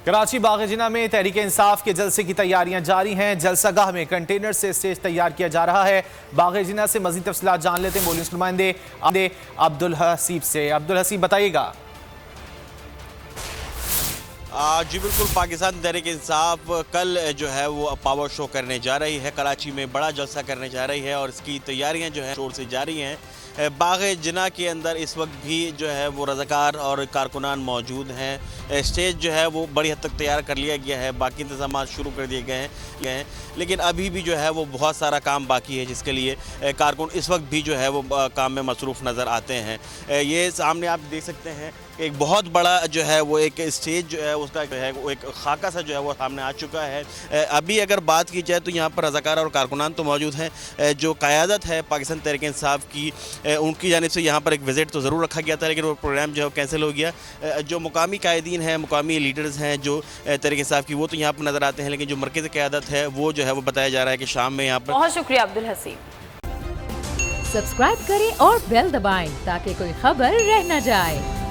कराची बाग़-ए-जिन्ना में तहरीक इंसाफ के जलसे की तैयारियां जारी हैं। जलसागाह में कंटेनर से स्टेज तैयार किया जा रहा है। बाग़-ए-जिन्ना से मज़ीद तफसीलात जान लेते हैं बोलिए नुमाइंदे अब्दुल हसीब से। अब्दुल हसीब, बताइएगा। जी बिल्कुल, पाकिस्तान तहरीक इंसाफ कल जो है वो पावर शो करने जा रही है, कराची में बड़ा जलसा करने जा रही है और इसकी तैयारियां जो है शोर से जारी हैं। बाग़-ए-जिन्ना के अंदर इस वक्त भी जो है वो रज़ाकार और कारकुनान मौजूद हैं। स्टेज जो है वो बड़ी हद तक तैयार कर लिया गया है, बाकी इंतजाम शुरू कर दिए गए हैं, लेकिन अभी भी जो है वो बहुत सारा काम बाकी है जिसके लिए कारकुन इस वक्त भी जो है वो काम में मसरूफ़ नज़र आते हैं। ये सामने आप देख सकते हैं एक बहुत बड़ा जो है वो एक स्टेज जो है उसका जो है वो एक खाका सा जो है वो सामने आ चुका है। अभी अगर बात की जाए तो यहाँ पर रज़ाकार और कारकुनान तो मौजूद हैं। जो क़यादत है पाकिस्तान तहरीक इंसाफ की, उनकी जानिब से यहाँ पर एक विज़िट तो ज़रूर रखा गया था, लेकिन वो प्रोग्राम जो है कैंसिल हो गया। जो मुकामी कायदीन हैं, मुकामी लीडर्स हैं जो तहरीक इंसाफ की, वो तो यहाँ पर नज़र आते हैं, लेकिन जो मरकज़ी क़यादत है वो जो है वो बताया जा रहा है कि शाम में यहाँ पर। बहुत शुक्रिया अब्दुल हसीब। सब्सक्राइब करें और बेल दबाएं ताकि कोई खबर रह न जाए।